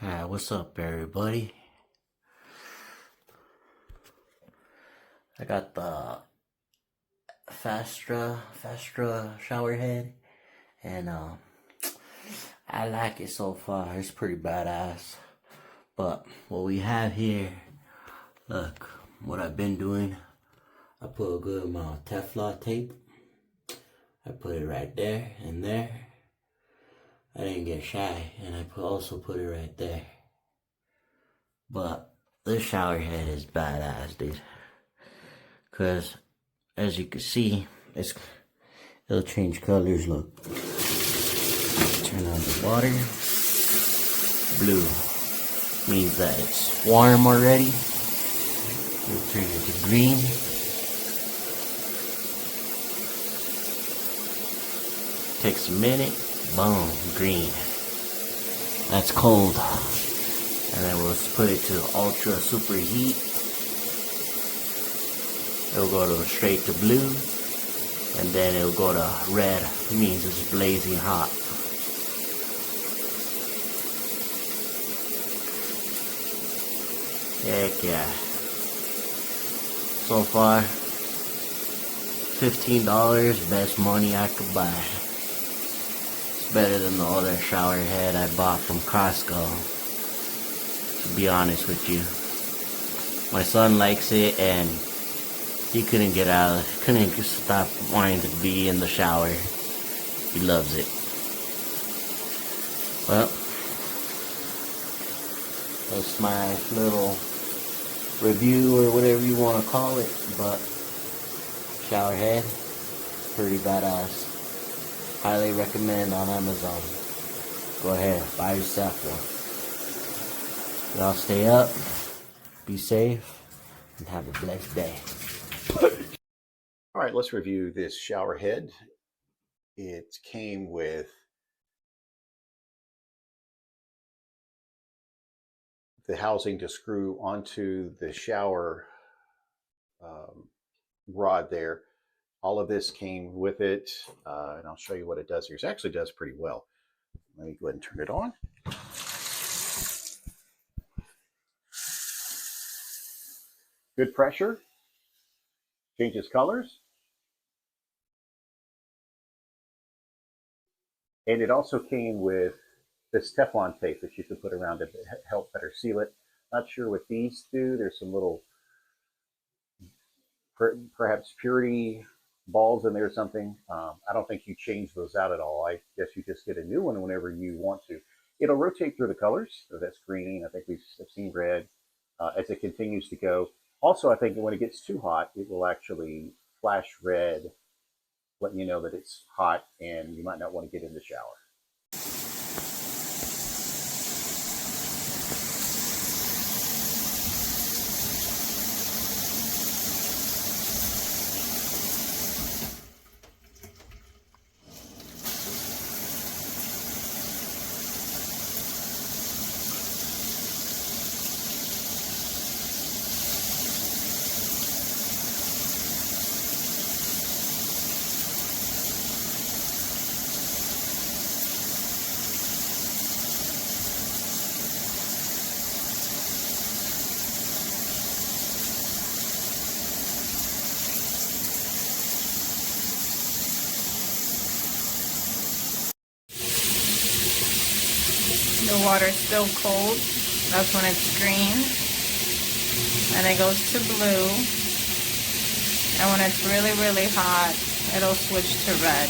Alright, what's up everybody? I got the FASTRA shower head, and I like it so far. It's pretty badass. But what we have here, look, what I've been doing, I put a good amount of Teflon tape. I put it right there and there. I didn't get shy, and I also put it right there. But this shower head is badass, dude. Cause as you can see, it'll change colors. Look, turn on the water. Blue means that it's warm already. We'll turn it to green. Takes a minute. Boom, green. That's cold. And then we'll put it to ultra super heat. It'll go to straight to blue, and then it'll go to red. It means it's blazing hot. Heck yeah. So far, $15, best money I could buy. It's better than the other shower head I bought from Costco, to be honest with you. My son likes it, and he couldn't stop wanting to be in the shower. He loves it. Well, that's my little review or whatever you want to call it, but shower head, pretty badass. Highly recommend on Amazon. Go ahead, buy yourself one. Y'all stay up, be safe, and have a blessed day. All right, let's review this shower head. It came with the housing to screw onto the shower rod there. All of this came with it, and I'll show you what it does here. It actually does pretty well. Let me go ahead and turn it on. Good pressure. Changes colors. And it also came with this Teflon tape that you can put around it to help better seal it. Not sure what these do. There's some little, perhaps purity balls in there or something. I don't think you change those out at all. I guess you just get a new one whenever you want to. It'll rotate through the colors. So that's green. I think we've seen red as it continues to go. Also, I think when it gets too hot, it will actually flash red, letting you know that it's hot and you might not want to get in the shower. The water's still cold. That's when it's green. And it goes to blue. And when it's really, really hot, it'll switch to red.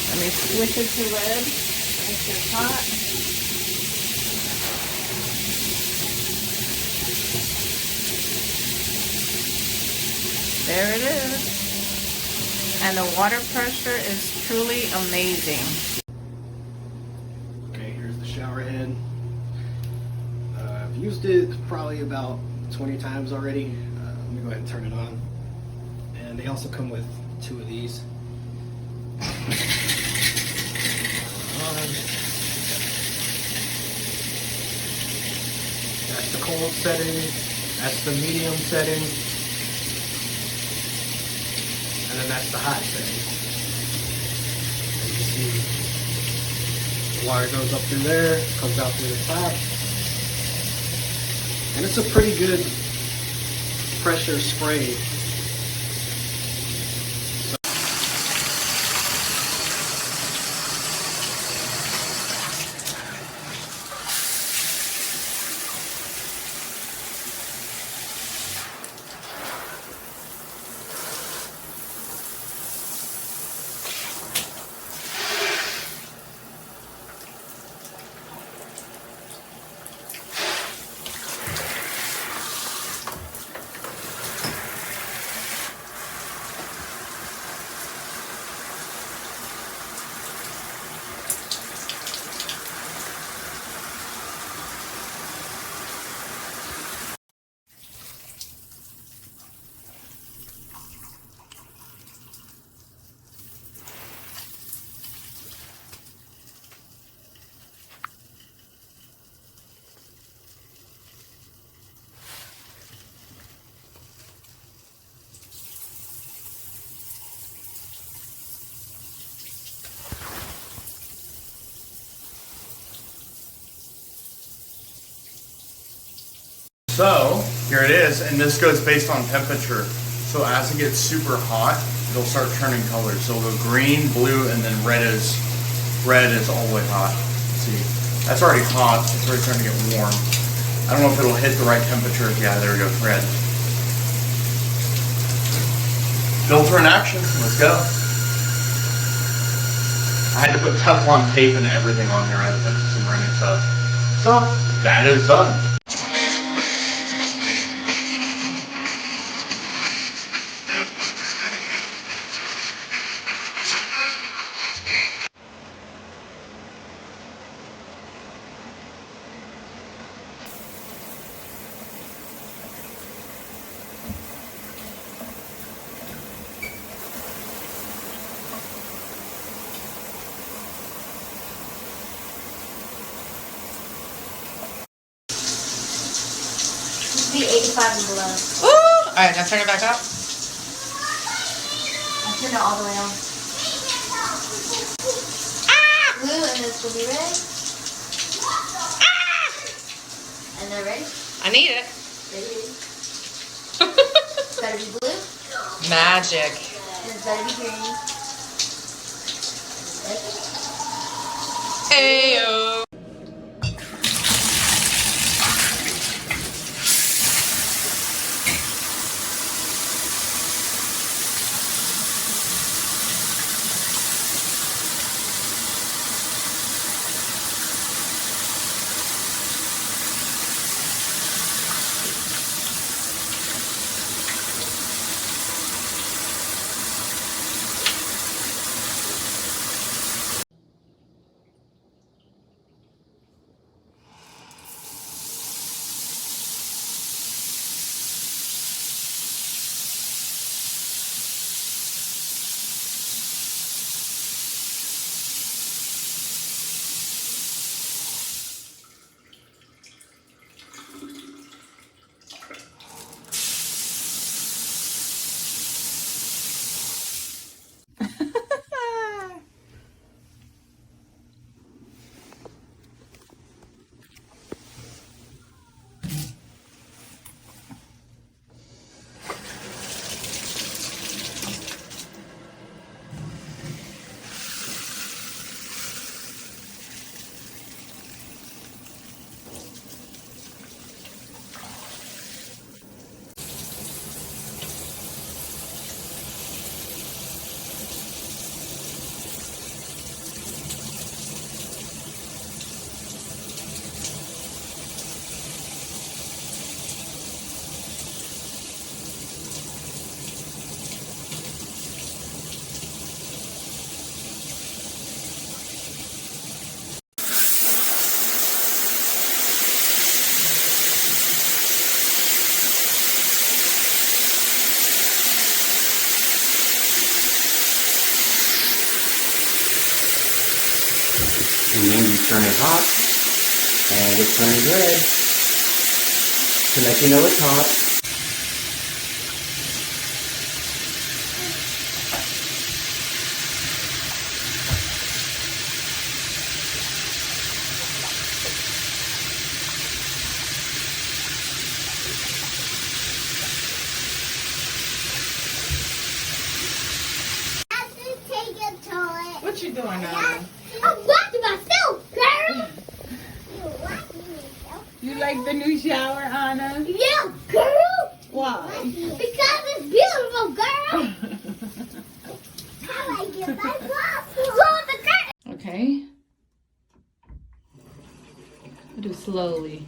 Let me switch it to red. It's just hot. There it is. And the water pressure is truly amazing. Okay, here's the shower head. I've used it probably about 20 times already. Let me go ahead and turn it on. And they also come with 2 of these. That's the cold setting. That's the medium setting. And then that's the hot setting. And you see the water goes up through there, comes out through the top. And it's a pretty good pressure spray. So here it is, and this goes based on temperature. So as it gets super hot, it'll start turning colors. So it'll go green, blue, and then red is all the way hot. Let's see, that's already hot. It's already starting to get warm. I don't know if it'll hit the right temperature. Yeah, there we go, red. Filter in action. Let's go. I had to put Teflon tape and everything on here. I had to put some running stuff. So that is done. Be 85 and below. Ooh! Alright, now turn it back up. I'll turn it all the way on. Blue and this will be red. And they're ready? I need it. Ready? It's gotta be blue. Magic. And it's gotta be green. Ayo. And then you turn it hot, and it turns red. to let you know it's hot. What you doing now? I'm watching myself, girl. You're watching yourself. You like the new shower, Anna? Yeah, girl. Why? Because it's beautiful, girl. I like it. I love the curtain. Okay. I'll do slowly.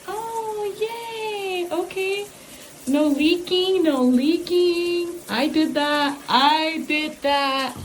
Oh, yay. Okay. No leaking, no leaking. I did that. I did that.